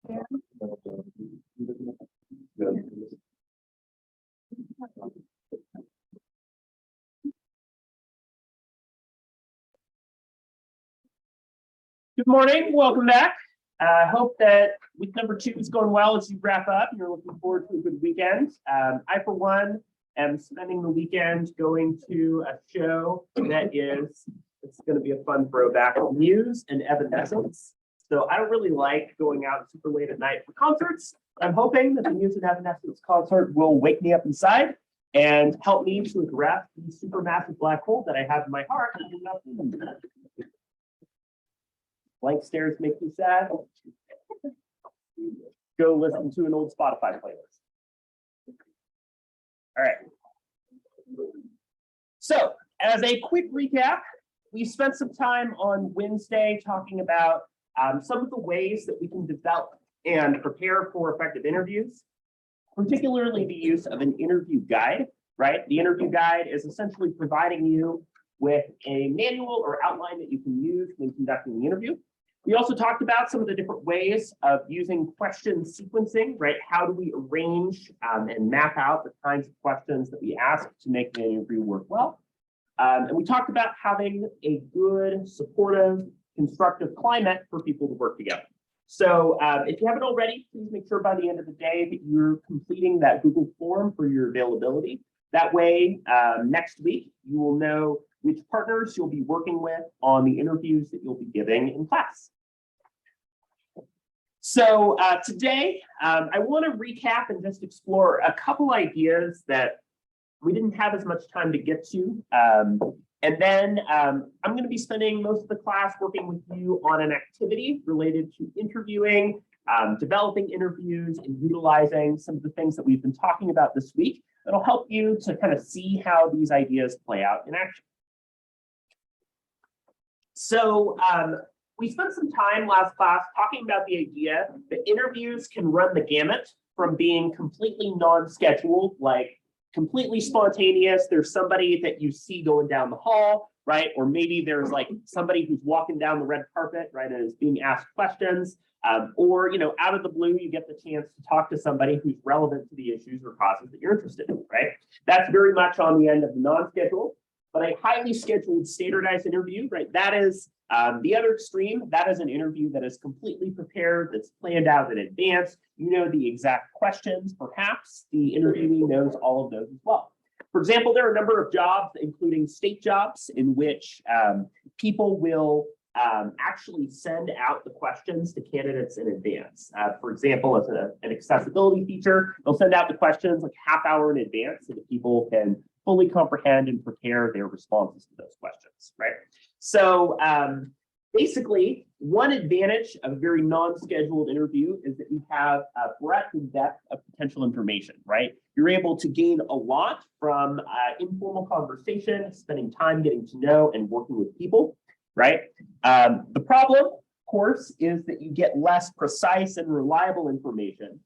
Good morning, welcome back. I hope that week number 2 is going well as you wrap up and you're looking forward to a good weekend. I, for one, am spending the weekend going to a show that it's going to be a fun throwback of Muse and Evanescence. So I don't really like going out super late at night for concerts. I'm hoping that the Muse and Evanescence concert will wake me up inside and help me to address the supermassive black hole that I have in my heart. Blank stares make you sad. Go listen to an old Spotify playlist. All right. So, as a quick recap, we spent some time on Wednesday talking about some of the ways that we can develop and prepare for effective interviews, particularly the use of an interview guide, right? The interview guide is essentially providing you with a manual or outline that you can use when conducting the interview. We also talked about some of the different ways of using question sequencing, right? How do we arrange and map out the kinds of questions that we ask to make the interview work well? And we talked about having a good, supportive, constructive climate for people to work together. So if you haven't already, please make sure by the end of the day that you're completing that Google form for your availability. That way, next week, you will know which partners you'll be working with on the interviews that you'll be giving in class. So today, I want to recap and just explore a couple ideas that we didn't have as much time to get to. And then I'm going to be spending most of the class working with you on an activity related to interviewing, developing interviews, and utilizing some of the things that we've been talking about this week. That'll help you to kind of see how these ideas play out in action. So we spent some time last class talking about the idea that interviews can run the gamut from being completely non-scheduled, like completely spontaneous. There's somebody that you see going down the hall, right? Or maybe there's like somebody who's walking down the red carpet, right, and is being asked questions. Or, you know, out of the blue, you get the chance to talk to somebody who's relevant to the issues or causes that you're interested in, right? That's very much on the end of the non-scheduled. But a highly scheduled standardized interview, right? That is the other extreme. That is an interview that is completely prepared, that's planned out in advance. You know the exact questions. Perhaps the interviewee knows all of those as well. For example, there are a number of jobs, including state jobs, in which people will actually send out the questions to candidates in advance. For example, as an accessibility feature, they'll send out the questions like half hour in advance so that people can fully comprehend and prepare their responses to those questions, right? So basically, one advantage of a very non-scheduled interview is that you have a breadth and depth of potential information, right? You're able to gain a lot from informal conversation, spending time getting to know and working with people, right? The problem, of course, is that you get less precise and reliable information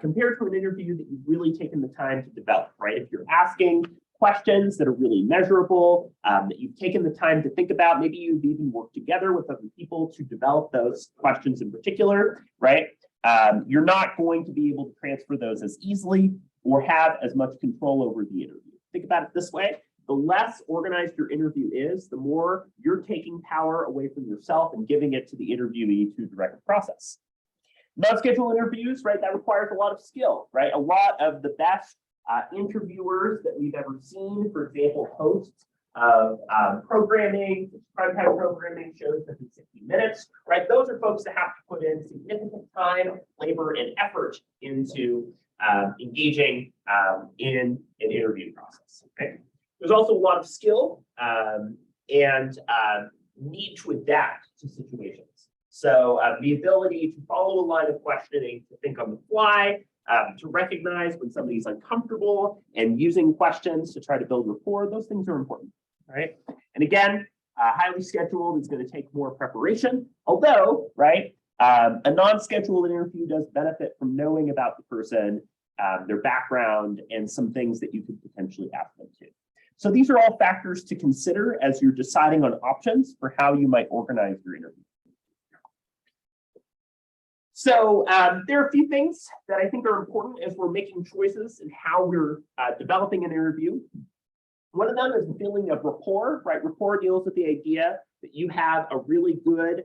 compared to an interview that you've really taken the time to develop, right? If you're asking questions that are really measurable, that you've taken the time to think about, maybe you've even worked together with other people to develop those questions in particular, right? You're not going to be able to transfer those as easily or have as much control over the interview. Think about it this way. The less organized your interview is, the more you're taking power away from yourself and giving it to the interviewee to direct the process. Non-scheduled interviews, right, that requires a lot of skill, right? A lot of the best interviewers that we've ever seen, for example, hosts of programming, primetime programming shows that in 60 Minutes, right? Those are folks that have to put in significant time, labor, and effort into engaging in an interview process, okay? There's also a lot of skill and need to adapt to situations. So the ability to follow a line of questioning, to think on the fly, to recognize when somebody's uncomfortable and using questions to try to build rapport, those things are important, right? And again, highly scheduled is going to take more preparation, although, right, a non-scheduled interview does benefit from knowing about the person, their background, and some things that you could potentially ask them to. So these are all factors to consider as you're deciding on options for how you might organize your interview. So there are a few things that I think are important as we're making choices in how we're developing an interview. One of them is building a rapport, right? Rapport deals with the idea that you have a really good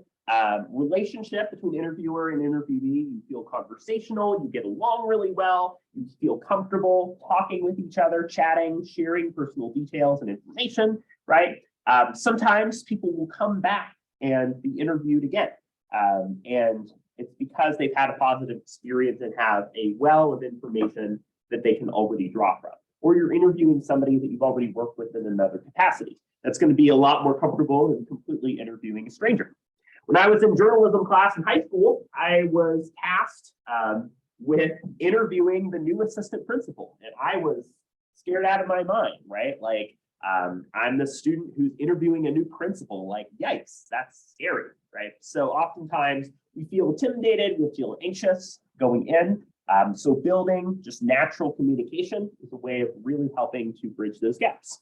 relationship between interviewer and interviewee. You feel conversational, you get along really well, you feel comfortable talking with each other, chatting, sharing personal details and information, right? Sometimes people will come back and be interviewed again. And it's because they've had a positive experience and have a well of information that they can already draw from. Or you're interviewing somebody that you've already worked with in another capacity. That's going to be a lot more comfortable than completely interviewing a stranger. When I was in journalism class in high school, I was tasked with interviewing the new assistant principal, and I was scared out of my mind, right? Like, I'm the student who's interviewing a new principal, like, yikes, that's scary, right? So oftentimes we feel intimidated, we feel anxious going in. So building just natural communication is a way of really helping to bridge those gaps.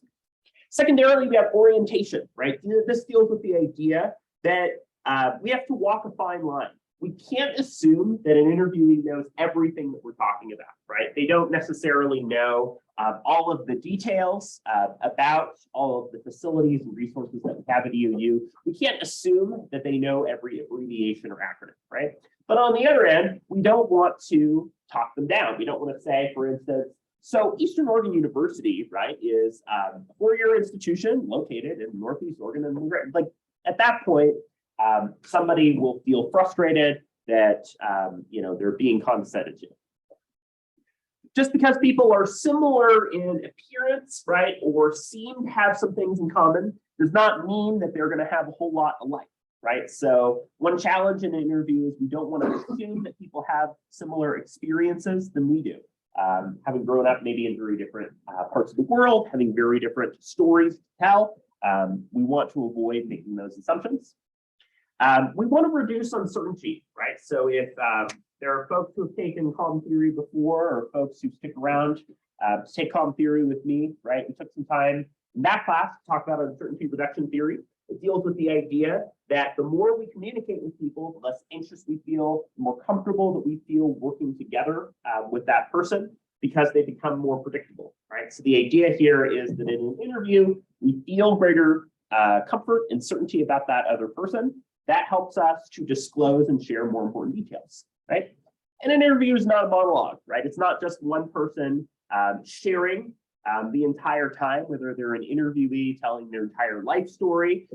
Secondarily, we have orientation, right? This deals with the idea that we have to walk a fine line. We can't assume that an interviewee knows everything that we're talking about, right? They don't necessarily know all of the details about all of the facilities and resources that we have at EOU. We can't assume that they know every abbreviation or acronym, right? But on the other end, we don't want to talk them down. We don't want to say, for instance, so Eastern Oregon University, right, is a four-year institution located in Northeast Oregon. And like at that point, somebody will feel frustrated that they're being condescended to. Just because people are similar in appearance, right, or seem to have some things in common, does not mean that they're going to have a whole lot alike, right? So one challenge in an interview is we don't want to assume that people have similar experiences than we do. Having grown up maybe in very different parts of the world, having very different stories to tell, we want to avoid making those assumptions. We want to reduce uncertainty, right? So if there are folks who have taken Calm Theory before, or folks who stick around to take Calm Theory with me, right? We took some time in that class to talk about uncertainty reduction theory. It deals with the idea that the more we communicate with people, the less anxious we feel, the more comfortable that we feel working together with that person, because they become more predictable, right? So the idea here is that in an interview, we feel greater comfort and certainty about that other person. That helps us to disclose and share more important details, right? And an interview is not a monologue, right? It's not just one person sharing the entire time, whether they're an interviewee telling their entire life story,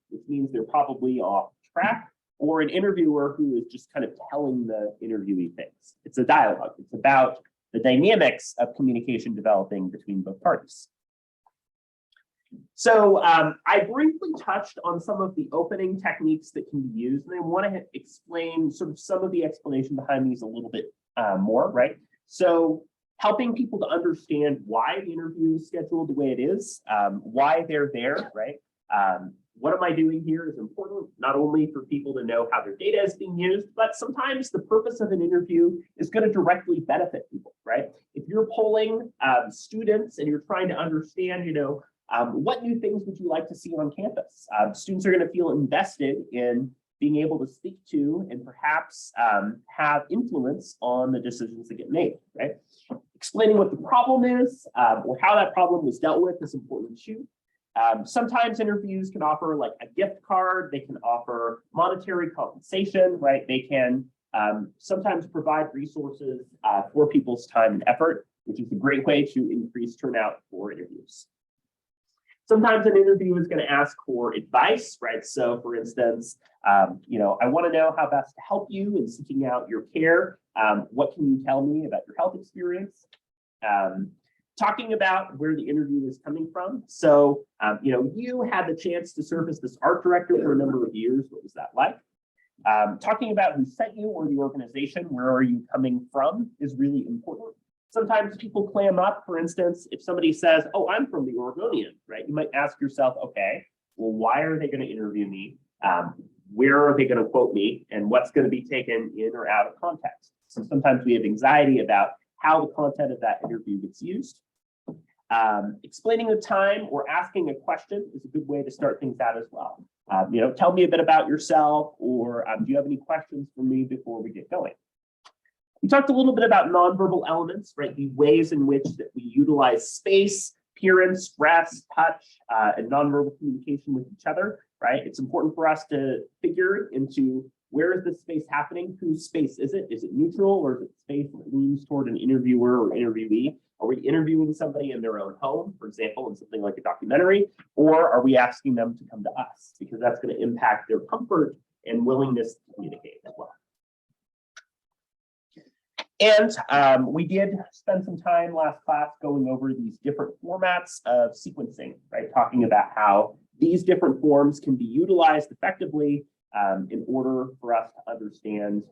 which means they're probably off track, or an interviewer who is just kind of telling the interviewee things. It's a dialogue. It's about the dynamics of communication developing between both parties. So I briefly touched on some of the opening techniques that can be used, and I want to explain sort of some of the explanation behind these a little bit more, right? So helping people to understand why the interview is scheduled the way it is, why they're there, right? What am I doing here is important, not only for people to know how their data is being used, but sometimes the purpose of an interview is going to directly benefit people, right? If you're polling students and you're trying to understand, what new things would you like to see on campus? Students are going to feel invested in being able to speak to and perhaps have influence on the decisions that get made, right? Explaining what the problem is or how that problem was dealt with is important too. Sometimes interviews can offer like a gift card, they can offer monetary compensation, right? They can sometimes provide resources for people's time and effort, which is a great way to increase turnout for interviews. Sometimes an interview is going to ask for advice, right? So for instance, I want to know how best to help you in seeking out your care. What can you tell me about your health experience? Talking about where the interview is coming from. So, you had the chance to serve as this art director for a number of years. What was that like? Talking about who sent you or the organization, where are you coming from, is really important. Sometimes people clam up. For instance, if somebody says, oh, I'm from the Oregonian, right? You might ask yourself, okay, well, why are they going to interview me? Where are they going to quote me? And what's going to be taken in or out of context? So sometimes we have anxiety about how the content of that interview gets used. Explaining the time or asking a question is a good way to start things out as well. Tell me a bit about yourself, or do you have any questions for me before we get going? We talked a little bit about nonverbal elements, right? The ways in which that we utilize space, appearance, rest, touch, and nonverbal communication with each other, right? It's important for us to figure into where is this space happening? Whose space is it? Is it neutral, or is it space that leans toward an interviewer or interviewee? Are we interviewing somebody in their own home, for example, in something like a documentary, or are we asking them to come to us? Because that's going to impact their comfort and willingness to communicate as well. And we did spend some time last class going over these different formats of sequencing, right? Talking about how these different forms can be utilized effectively in order for us to understand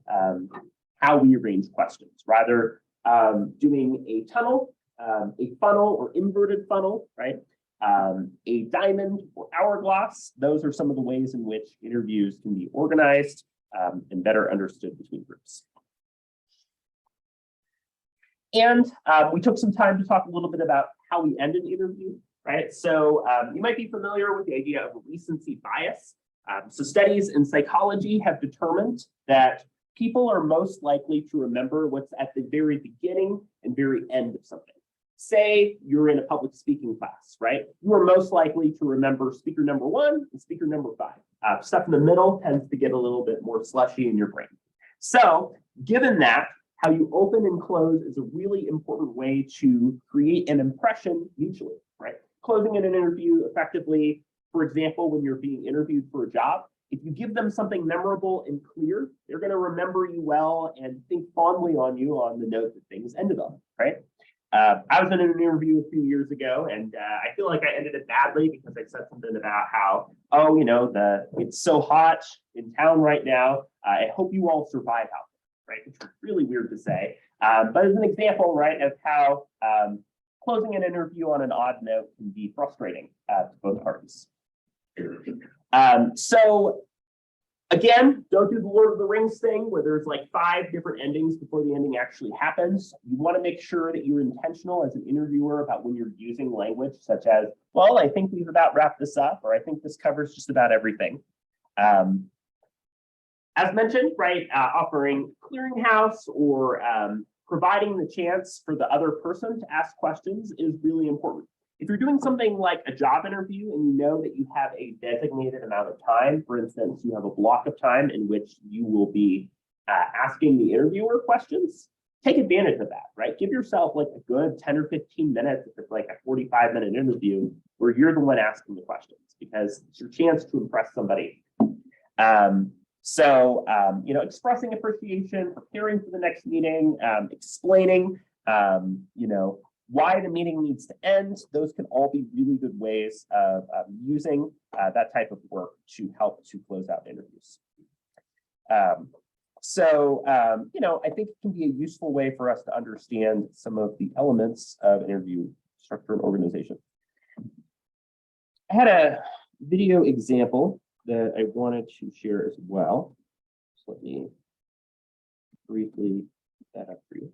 how we arrange questions. Rather doing a tunnel, a funnel or inverted funnel, right? A diamond or hourglass. Those are some of the ways in which interviews can be organized and better understood between groups. And we took some time to talk a little bit about how we end an interview, right? So you might be familiar with the idea of recency bias. So studies in psychology have determined that people are most likely to remember what's at the very beginning and very end of something. Say you're in a public speaking class, right? You are most likely to remember speaker number 1 and speaker number 5. Stuff in the middle tends to get a little bit more slushy in your brain. So given that, how you open and close is a really important way to create an impression mutually, right? Closing in an interview effectively, for example, when you're being interviewed for a job, if you give them something memorable and clear, they're going to remember you well and think fondly on you on the note that things ended on, right? I was in an interview a few years ago, and I feel like I ended it badly because I said something about how, it's so hot in town right now. I hope you all survive out there, right? Which was really weird to say. But as an example, right, of how closing an interview on an odd note can be frustrating to both parties. So again, don't do the Lord of the Rings thing where there's like 5 different endings before the ending actually happens. You want to make sure that you're intentional as an interviewer about when you're using language such as, well, I think we've about wrapped this up, or I think this covers just about everything. As mentioned, right, offering clearinghouse or providing the chance for the other person to ask questions is really important. If you're doing something like a job interview and you know that you have a designated amount of time, for instance, you have a block of time in which you will be asking the interviewer questions, take advantage of that, right? Give yourself like a good 10 or 15 minutes if it's like a 45-minute interview where you're the one asking the questions, because it's your chance to impress somebody. Expressing appreciation, preparing for the next meeting, explaining, why the meeting needs to end. Those can all be really good ways of using that type of work to help to close out interviews. I think it can be a useful way for us to understand some of the elements of interview structure and organization. I had a video example that I wanted to share as well. So let me briefly put that up for you.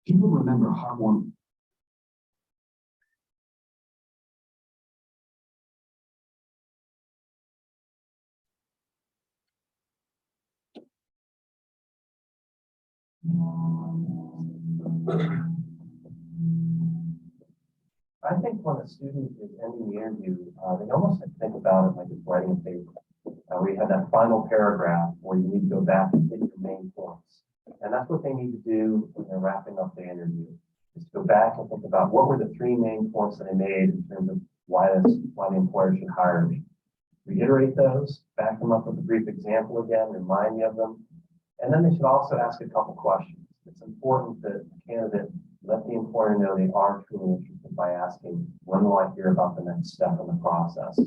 People remember heartwarming. I think when a student is ending the interview, they almost think about it like it's writing a paper. We have that final paragraph where you need to go back and hit your main points. And that's what they need to do when they're wrapping up the interview, is to go back and think about what were the 3 main points that I made in terms of why the employer should hire me. Reiterate those, back them up with a brief example again, remind me of them. And then they should also ask a couple questions. It's important that the candidate let the employer know they are truly interested by asking, when will I hear about the next step in the process?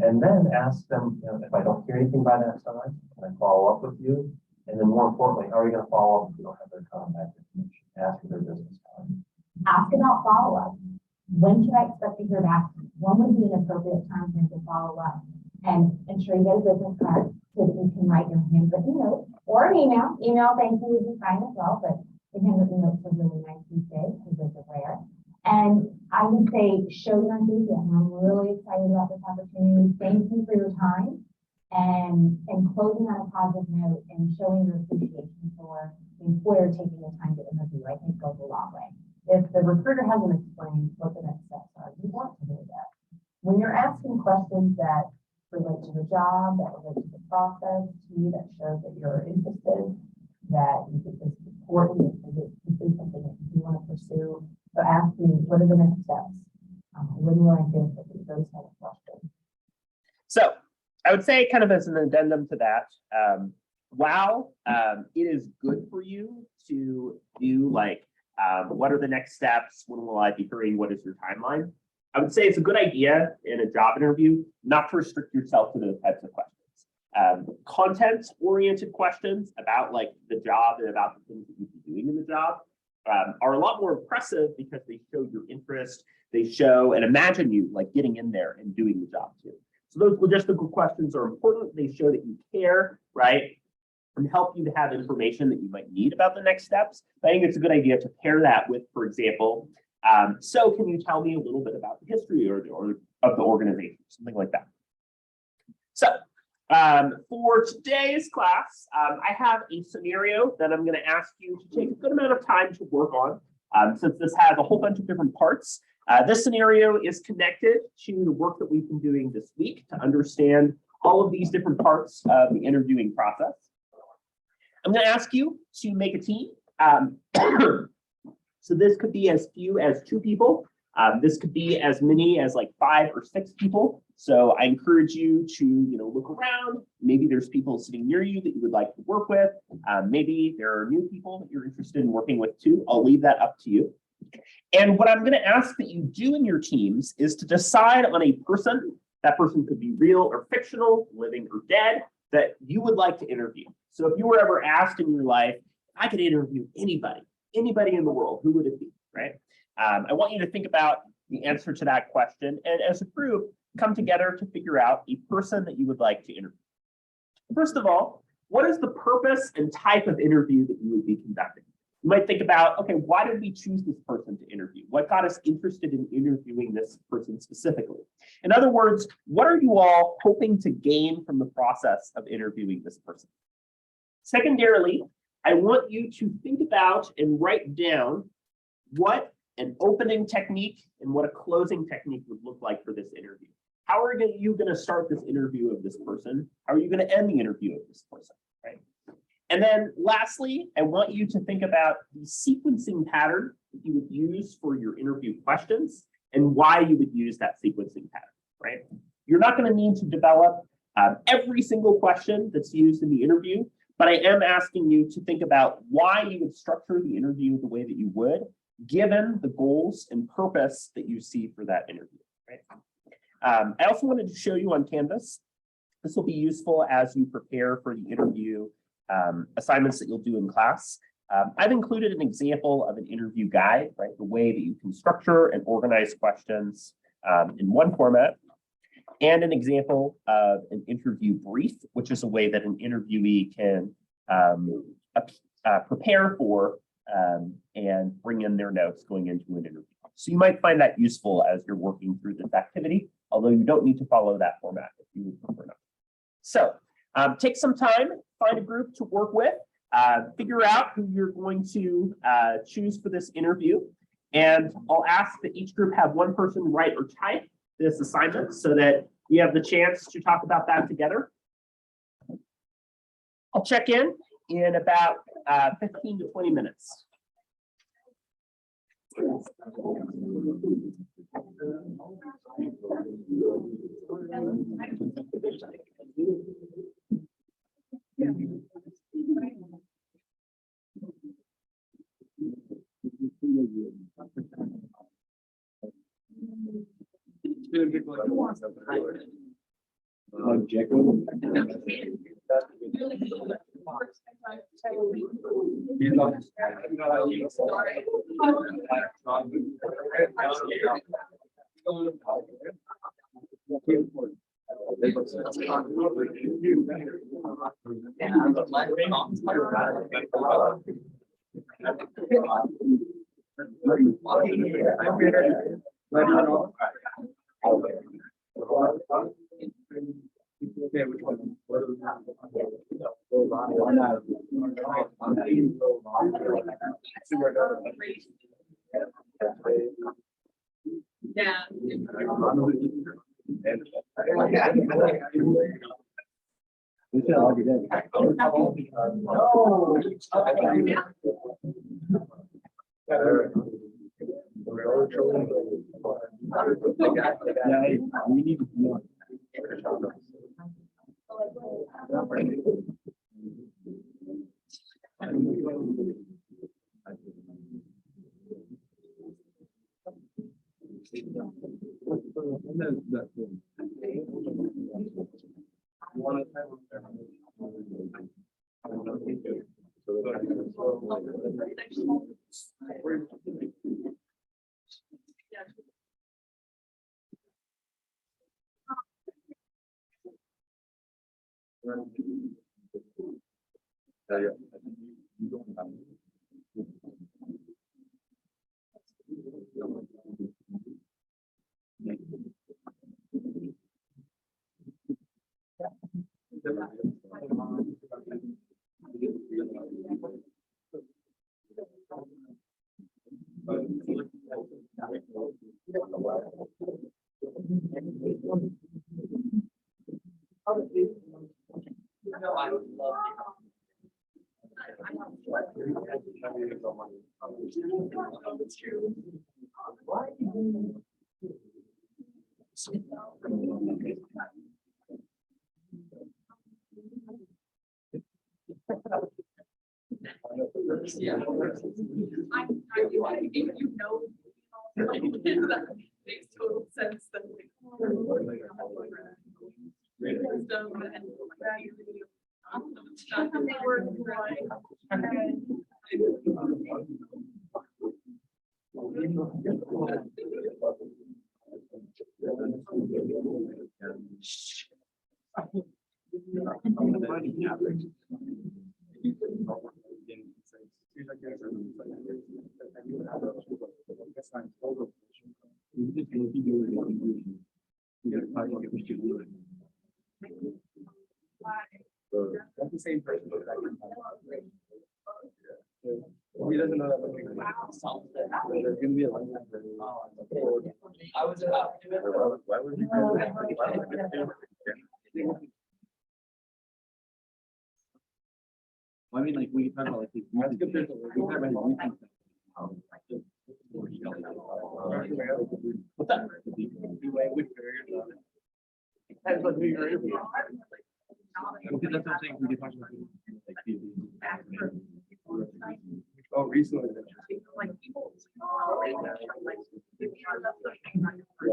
And then ask them, if I don't hear anything by that time, can I follow up with you? And then more importantly, how are you going to follow up if you don't have their contact information? Ask for their business card. Ask about follow-up. When should I expect to hear back? when would be an appropriate time for him to follow up? And ensure you get a business card so that you can write your handwritten note or an email. Email, thank you, would be fine as well, but the handwritten notes are really nice these days because those are rare. And I would say, show your enthusiasm. I'm really excited about this opportunity. Thank you for your time. And closing on a positive note and showing your appreciation for the employer taking the time to interview, I think goes a long way. If the recruiter hasn't explained what the next steps are, you want to do that. When you're asking questions that relate to the job, that relate to the process, to you, that shows that you're interested, that you think this is important, that this is something that you want to pursue. So ask me, what are the next steps? When will I hear from you? Those kind of questions. So I would say, kind of as an addendum to that, while it is good for you to do like, what are the next steps? When will I be free? What is your timeline? I would say it's a good idea in a job interview not to restrict yourself to those types of questions. Content-oriented questions about like the job and about the things that you'd be doing in the job are a lot more impressive because they show your interest. They show and imagine you like getting in there and doing the job too. So those logistical questions are important. They show that you care, right? And help you to have information that you might need about the next steps. But I think it's a good idea to pair that with, for example, so can you tell me a little bit about the history or of the organization, something like that. So for today's class, I have a scenario that I'm going to ask you to take a good amount of time to work on, since this has a whole bunch of different parts. This scenario is connected to the work that we've been doing this week to understand all of these different parts of the interviewing process. I'm going to ask you to make a team. So this could be as few as 2 people. This could be as many as like 5 or 6 people. So I encourage you to, look around. Maybe there's people sitting near you that you would like to work with. Maybe there are new people that you're interested in working with too. I'll leave that up to you. And what I'm going to ask that you do in your teams is to decide on a person. That person could be real or fictional, living or dead, that you would like to interview. So if you were ever asked in your life, I could interview anybody in the world, who would it be, right? I want you to think about the answer to that question, and as a group, come together to figure out a person that you would like to interview. First of all, what is the purpose and type of interview that you would be conducting? You might think about, okay, why did we choose this person to interview? What got us interested in interviewing this person specifically? In other words, what are you all hoping to gain from the process of interviewing this person? Secondarily, I want you to think about and write down what an opening technique and what a closing technique would look like for this interview. How are you going to start this interview of this person? How are you going to end the interview of this person, right? And then lastly, I want you to think about the sequencing pattern that you would use for your interview questions and why you would use that sequencing pattern, right? You're not going to need to develop every single question that's used in the interview, but I am asking you to think about why you would structure the interview the way that you would, given the goals and purpose that you see for that interview, right? I also wanted to show you on Canvas. This will be useful as you prepare for the interview assignments that you'll do in class. I've included an example of an interview guide, right? The way that you can structure and organize questions in one format, and an example of an interview brief, which is a way that an interviewee can prepare for and bring in their notes going into an interview. So you might find that useful as you're working through this activity, although you don't need to follow that format if you would prefer not. So take some time, find a group to work with, figure out who you're going to choose for this interview. And I'll ask that each group have one person write or type this assignment so that we have the chance to talk about that together. I'll check in about 15 to 20 minutes. Okay, which one? Yeah. We need to be on. Yeah. I feel like if you know, like, that makes total sense that like, wisdom and stuff and they were like, That's the same person. He doesn't know that much. There's gonna be a line. I was about to. Why would you? I mean, like, we can talk about like. We talk about What's that? Depends on who you're interviewing. Okay, that's what I'm saying. We can talk about like. Oh, recently. Like people. Yeah,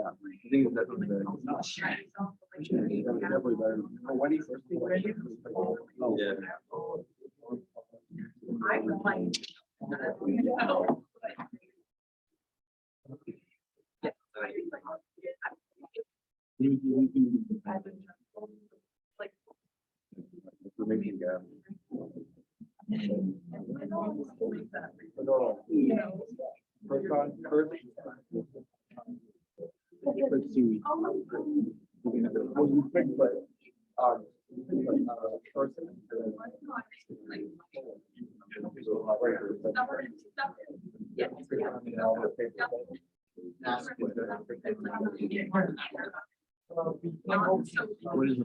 I think that's what definitely better. When he first came in. Oh, yeah. I would like. Like. Information gap. First on, first. Let's see. What is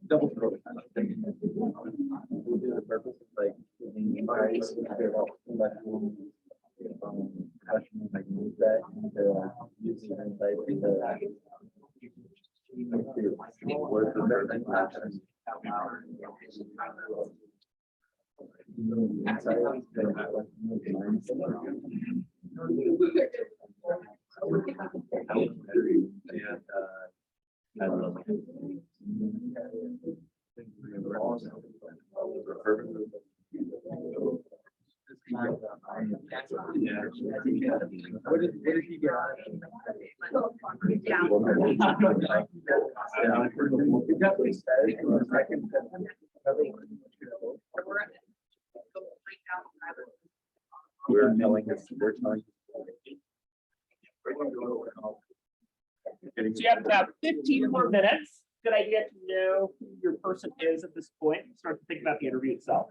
double throat. The purpose is like like move that into using insight work with everything passion. What did he get? We're telling us, we're telling. So you have about 15 more minutes. Good idea to know who your person is at this point. Start to think about the interview itself.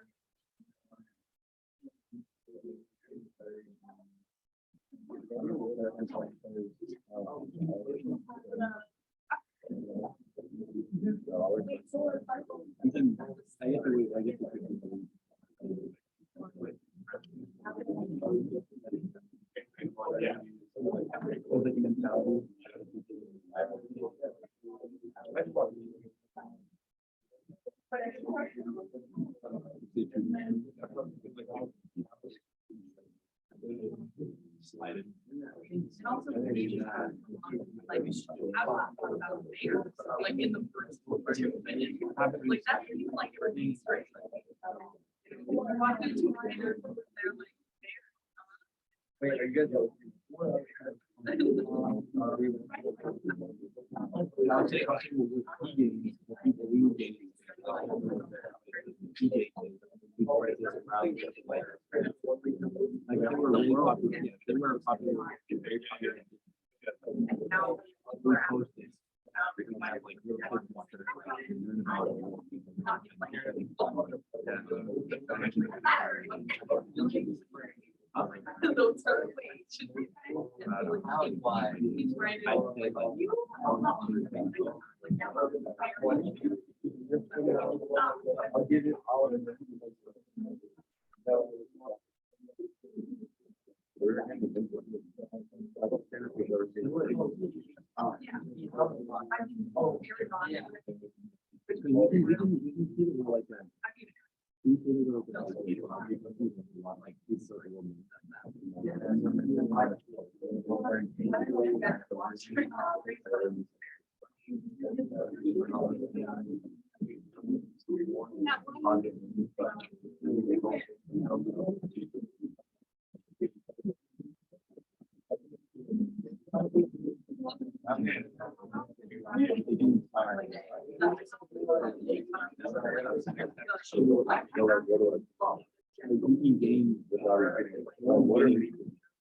Like in the first 2 minutes, like that, like everything's right. Walk into my dinner, they're like, Wait, are you guys? I'll take those are the ways it should be. He's right. I'll give you all of them.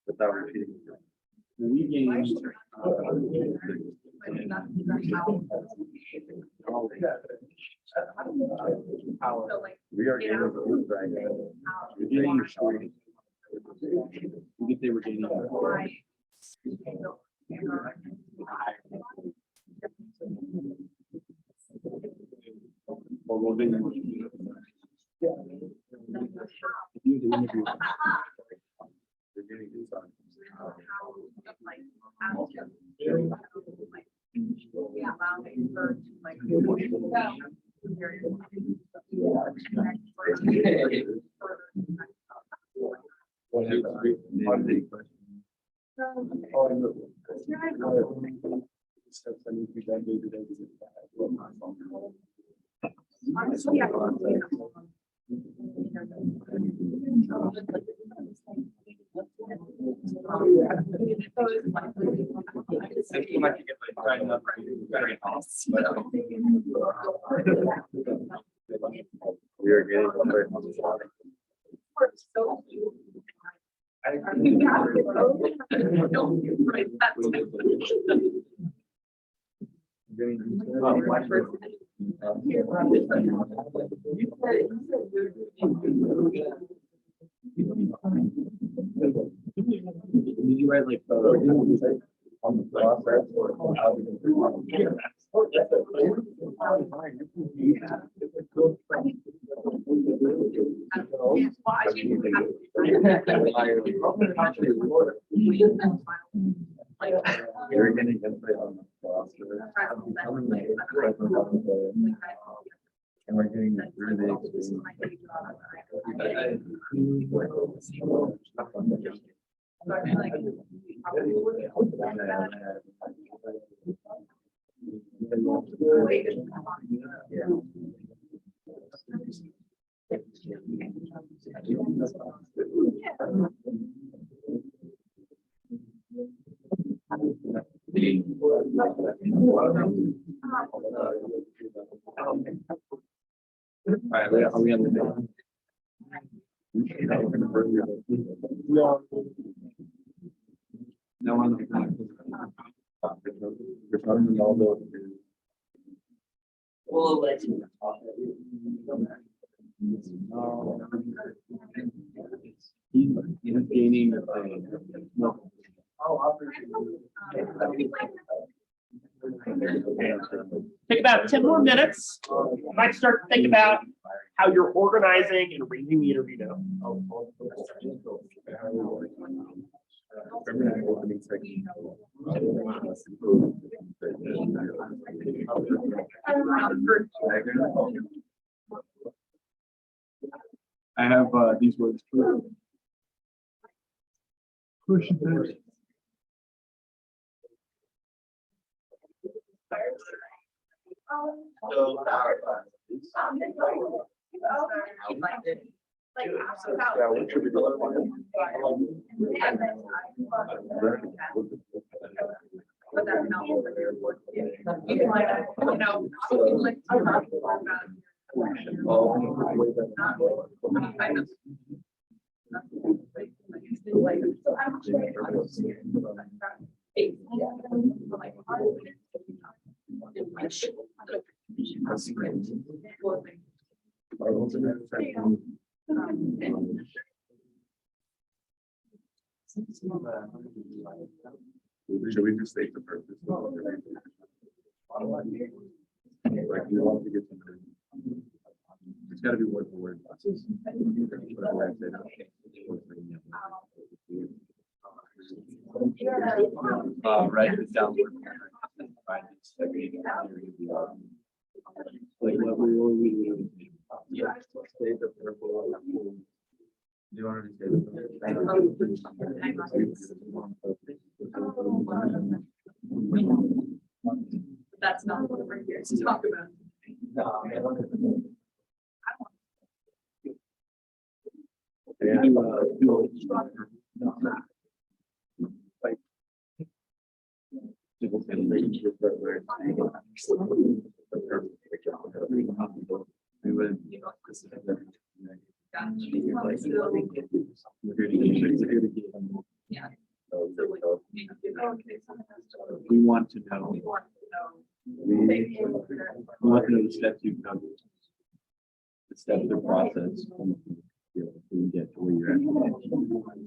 Without repeating. We gained. We are gaining the food right now. We're gaining the shortage. We think they were gaining. Well, we'll be. If you do interview. They're getting this on. We are getting Did you write like on the process or how we can do You're getting input on the process. And we're getting through the experience. Alright, are we on the day? No one. We're talking all those. We'll let you. He's gaining. Take about 10 more minutes. You might start to think about how you're organizing and arranging the interview now. I have these words. Push it. But that helps with your work. You can like, you know, like talk about kind of. So I'm Should we just state the purpose? Like we want to get something. It's gotta be word for word. Write it down. Like what we always. Yeah. State the purpose. You already say that's not what we're here to talk about. Yeah. We want to know. We want to know. We want to know the steps you've done. The steps of the process. We get to where you're at. And we want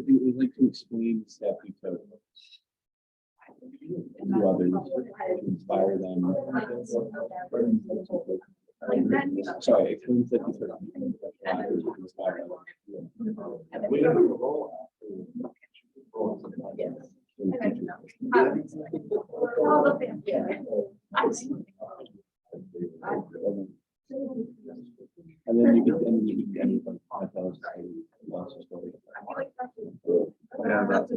it was like to explain the step you took to others, to inspire them. Sorry, explain the step you took to others, to inspire and then you can get everybody. Yeah, that's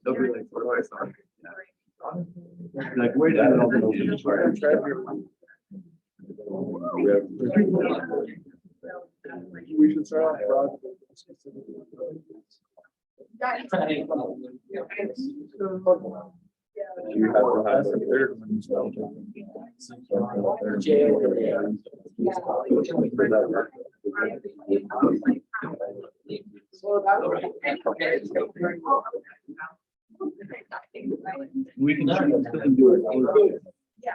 they'll be like, what do I start? Like, where did it all go? We should start off. You have to have some third when you spell we can do it. Yeah.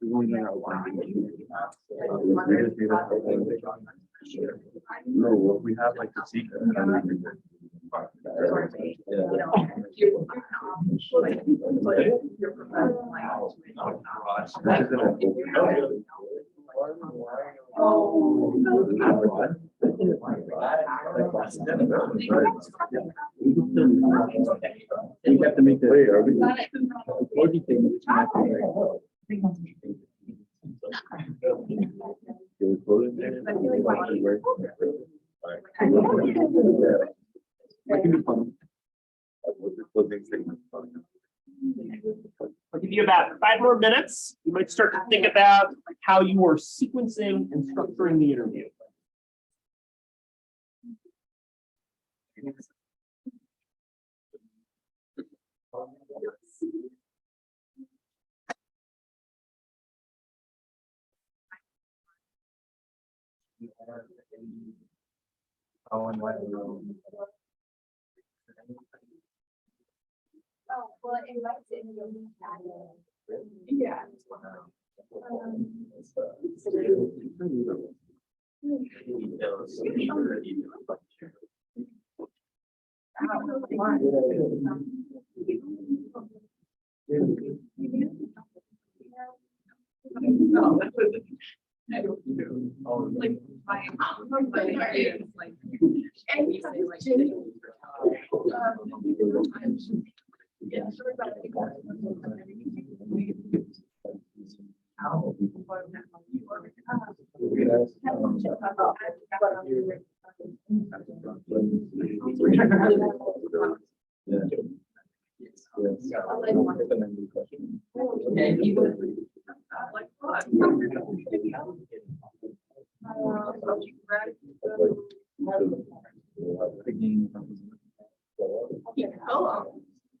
We won't know how no, what we have like the secret. You have to make that. Crazy thing. You recorded there? That can be fun. I'll give you about 5 more minutes. You might start to think about how you are sequencing and structuring the interview. Oh, well, it invites in your. Yeah. No, that's what I don't do. Like, my, like, and we say like. Yeah, sure about like what? Oh,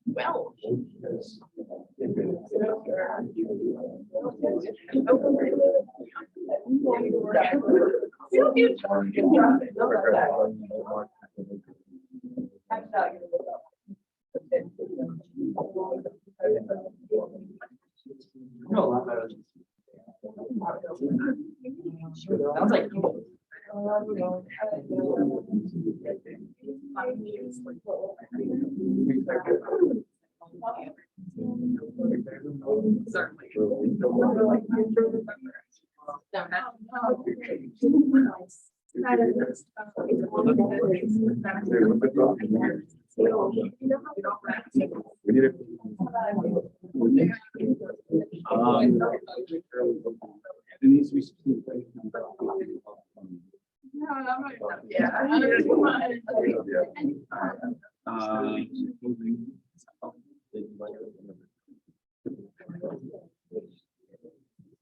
well. Sounds like. Certainly. We need it. It needs to be.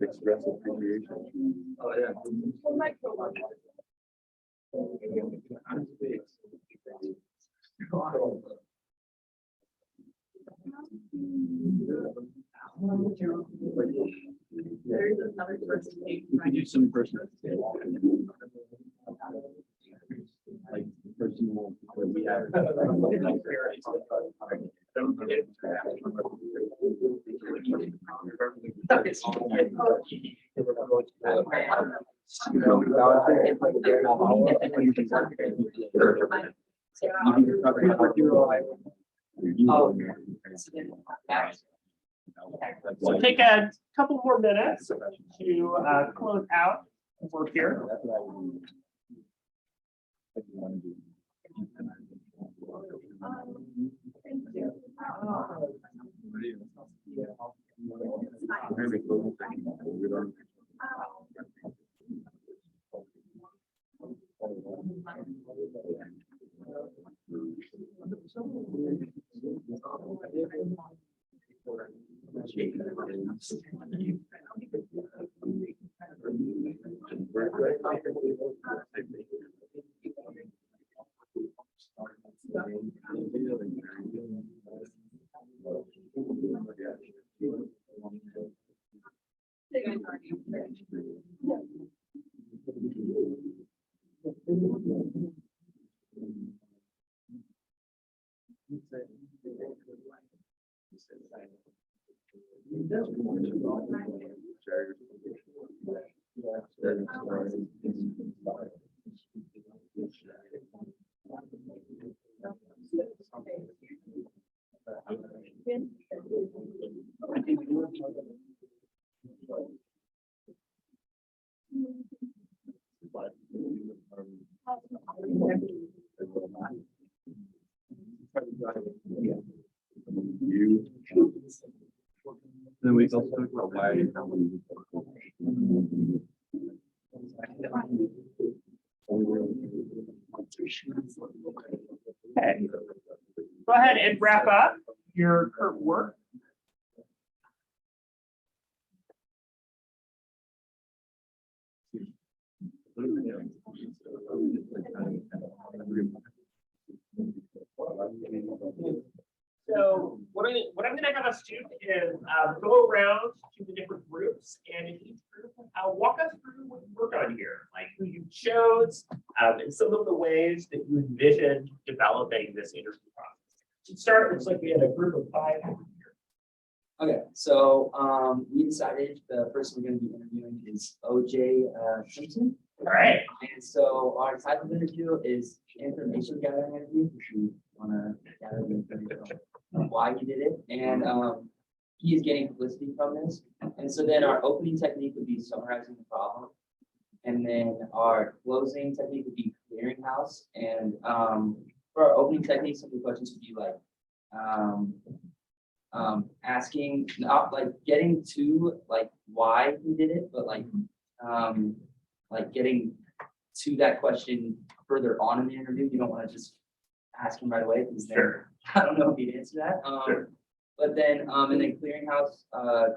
Expressive appreciation. Oh, yeah. There's another person. You can do some personal. Like personal, where we have. So take a couple more minutes to close out the work here. You. Then we also talk about why and how we. Okay. Go ahead and wrap up your current work. So what I'm gonna have us do is go around to the different groups, and in each group, walk us through what you worked on here, like who you chose, and some of the ways that you envisioned developing this interview process. To start, it looks like we had a group of 5 here. Okay, so we decided the person we're going to be interviewing is OJ Simpson. All right. And so our type of interview is information gathering interview, if you want to gather the information on why he did it. And he is getting publicity from this. And so then our opening technique would be summarizing the problem. And then our closing technique would be clearinghouse. And for our opening technique, some of the questions would be like, asking, not like getting to like why he did it, but like getting to that question further on in the interview. You don't want to just ask him right away because then I don't know if he'd answer that. But then and then clearinghouse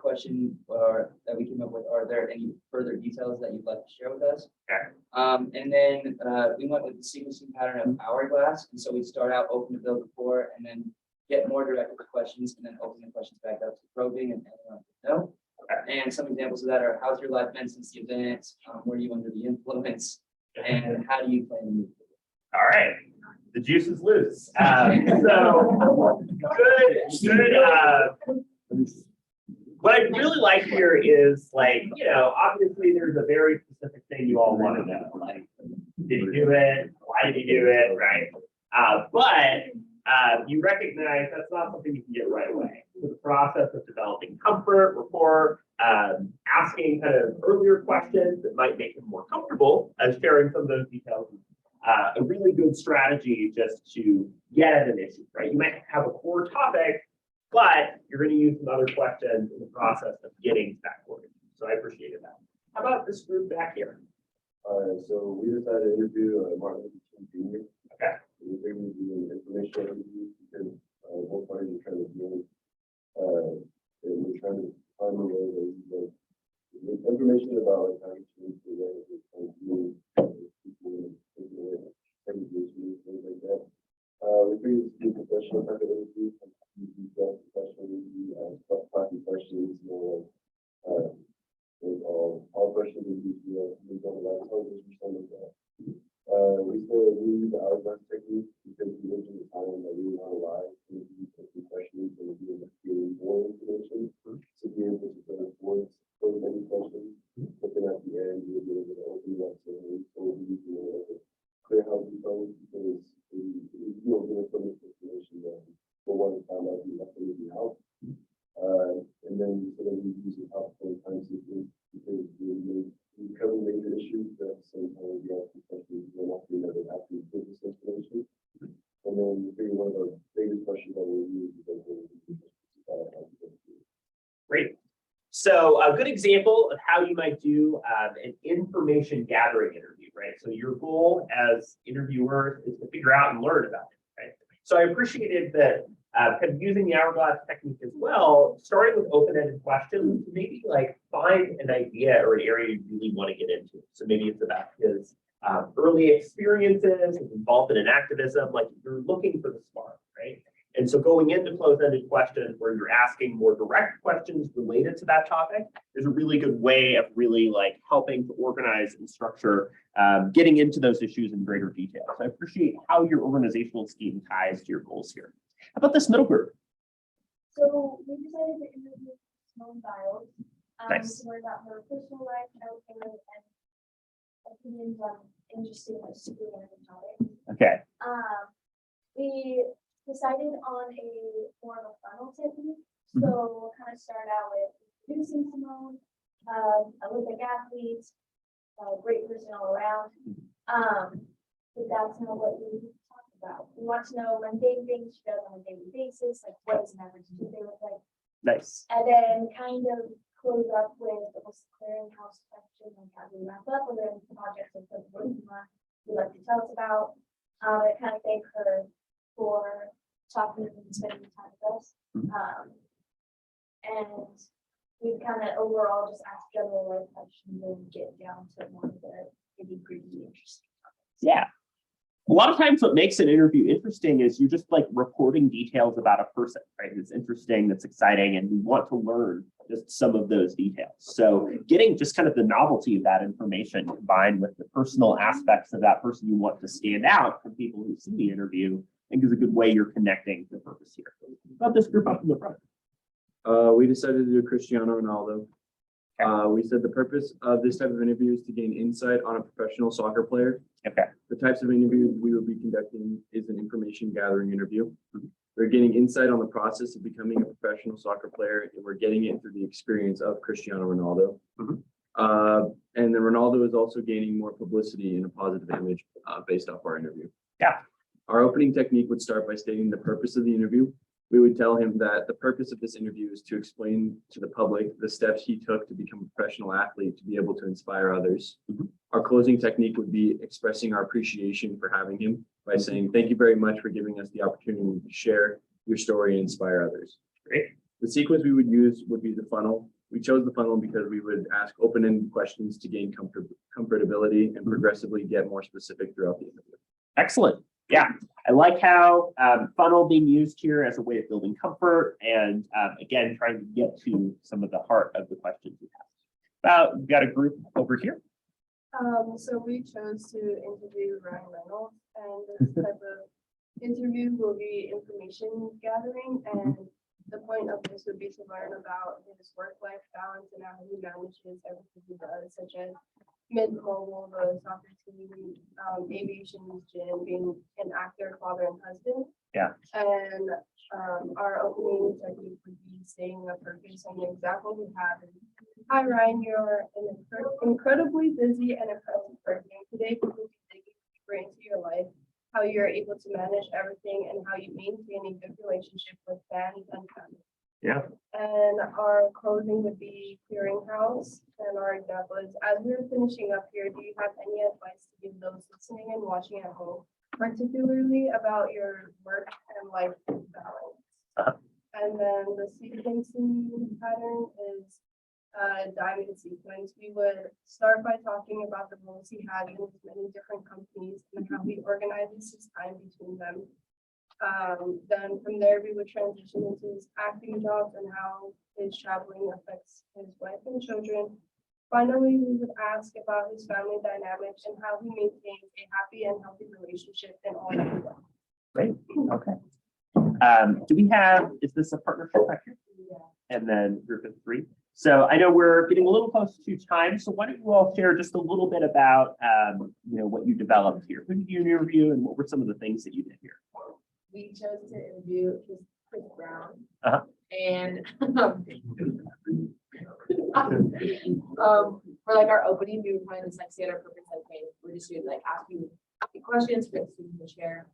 question that we came up with, are there any further details that you'd like to share with us? Okay. And then we went with the sequencing pattern of hourglass. And so we start out open to build rapport and then get more directed to questions and then open the questions back up to probing and no. And some examples of that are, how's your life been since the event? Were you under the influence? And how do you plan to move forward? All right. The juice is loose. So good. What I really like here is like, obviously there's a very specific thing you all want to know. Like, did he do it? Why did he do it? Right. But you recognize that's not something you can get right away. So the process of developing comfort, rapport, asking kind of earlier questions that might make them more comfortable as sharing some of those details. A really good strategy just to get at an issue, right? You might have a core topic, but you're going to use some other questions in the process of getting to that core issue. So I appreciated that. How about this group back here? So we decided to interview Martin Luther King Jr. Okay. We're going to do an information interview because both parties are trying to do and we're trying to find a way that with information about like how to change the way that we're doing people taking away segregation, things like that. We figured this would be a professional type of interview, professional interview, talking questions, with all questions we don't like television or something like that. We said we use the hourglass technique because we live in a time that we want to lie and we taking questions and we are getting more information to be able to go towards those many questions. But then at the end, we'll be able to open it up to him. So we'll be able to clear how we go because we give us so much information that for one time that we have to really help. And then so that we use it out for time sequence because we cover major issues, but at the same time we have questions going off the other after business information. And then we figure one of our biggest questions that we'll use is Great. So a good example of how you might do an information gathering interview, right? So your goal as interviewers is to figure out and learn about it, right? So I appreciated that kind of using the hourglass technique as well, starting with open-ended questions, maybe like find an idea or an area you really want to get into. So maybe it's about his early experiences, his involvement in activism, like you're looking for the spark, right? And so going into closed-ended questions where you're asking more direct questions related to that topic is a really good way of really like helping to organize and structure getting into those issues in greater detail. So I appreciate how your organizational scheme ties to your goals here. How about this middle group? So we decided to interview Simone Biles Nice. to learn about her personal life, childhood, and opinions on interesting or super random topics. Okay. We decided on more of a funnel technique. So we'll kind of start out with introducing Simone, Olympic athlete, great person all around. But that's not what we talked about. We want to know mundane things she does on a daily basis, like what does an average Tuesday look like? Nice. And then kind of close up with almost clearinghouse section, like how we wrap up, or then projects or something you'd like to tell us about. And kind of thank her for talking and spending time with us. And we kind of overall just ask general life questions and get down to more of the nitty-gritty interesting topics. Yeah. A lot of times what makes an interview interesting is you're just like reporting details about a person, right? It's interesting, that's exciting, and we want to learn just some of those details. So getting just kind of the novelty of that information combined with the personal aspects of that person you want to stand out from people who see the interview, I think is a good way you're connecting the purpose here. About this group up in the front. We decided to do Cristiano Ronaldo. We said the purpose of this type of interview is to gain insight on a professional soccer player. Okay. The types of interviews we will be conducting is an information gathering interview. We're getting insight on the process of becoming a professional soccer player, and we're getting it through the experience of Cristiano Ronaldo. And then Ronaldo is also gaining more publicity and a positive image based off our interview. Yeah. Our opening technique would start by stating the purpose of the interview. We would tell him that the purpose of this interview is to explain to the public the steps he took to become a professional athlete to be able to inspire others. Our closing technique would be expressing our appreciation for having him by saying, thank you very much for giving us the opportunity to share your story and inspire others. Great. The sequence we would use would be the funnel. We chose the funnel because we would ask open-ended questions to gain comfortability and progressively get more specific throughout the interview. Excellent. Yeah, I like how funnel being used here as a way of building comfort and again, trying to get to some of the heart of the questions we have. We've got a group over here. So we chose to interview Ryan Reynolds, and this type of interview will be information gathering, and the point of this would be to learn about his work-life balance and how he manages everything he does, such as Mid-Mobile, the soccer team, aviation, gym, being an actor, father, and husband. Yeah. And our opening technique would be stating a purpose and the example we have. Hi, Ryan, you're an incredibly busy and impressive person. Today, we will be digging deeper into your life, how you're able to manage everything, and how you maintain a good relationship with fans and family. Yeah. And our closing would be clearinghouse. And our example is, as we're finishing up here, do you have any advice to give those listening and watching at home, particularly about your work and life balance? And then the sequencing pattern is diamond sequence. We would start by talking about the roles he had in many different companies and how he organizes his time between them. Then from there, we would transition into his acting jobs and how his traveling affects his wife and children. Finally, we would ask about his family dynamics and how he maintains a happy and healthy relationship in all that he does. Great. Okay. Do we have, is this a partnership back here? Yeah. And then group of three. So I know we're getting a little close to time. So why don't you all share just a little bit about, what you developed here? Who did you interview and what were some of the things that you did here? We chose to interview Chris Brown. And for like our opening, we were playing this like standard purpose campaign. We're just doing like ask you questions for the students to share.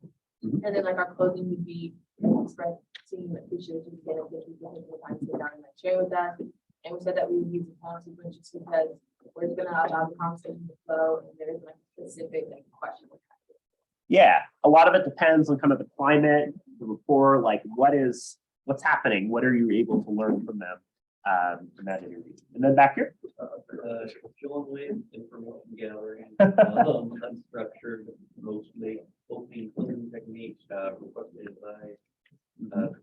And then like our closing would be expressing appreciation again and thank you for taking the time to sit down and like share with us. And we said that we would use the funnel sequence just because we're just gonna allow the conversation to flow and there isn't like a specific like question. Yeah, a lot of it depends on kind of the climate, the rapport, like what's happening? What are you able to learn from them in that interview? And then back here. With information gathering, unstructured, mostly opening closing techniques, requested advice,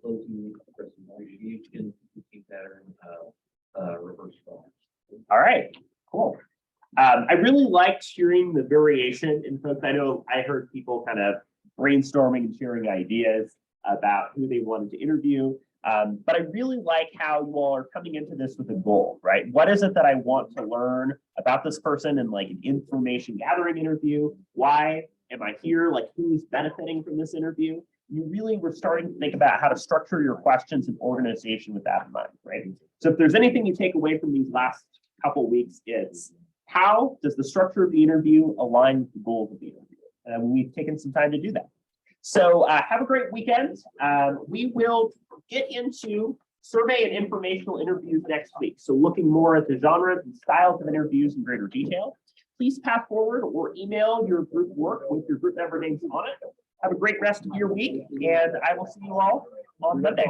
closing expressing appreciation, teaching pattern, reverse call. All right, cool. I really liked hearing the variation in folks. I know I heard people kind of brainstorming and sharing ideas about who they wanted to interview. But I really like how you all are coming into this with a goal, right? What is it that I want to learn about this person in like an information gathering interview? Why am I here? Like who's benefiting from this interview? You really were starting to think about how to structure your questions and organization with that in mind, right? So if there's anything you take away from these last couple of weeks, it's how does the structure of the interview align with the goals of the interview? And we've taken some time to do that. So have a great weekend. We will get into survey and informational interviews next week. So looking more at the genres and styles of interviews in greater detail. Please pass forward or email your group work with your group member names on it. Have a great rest of your week, and I will see you all on Monday.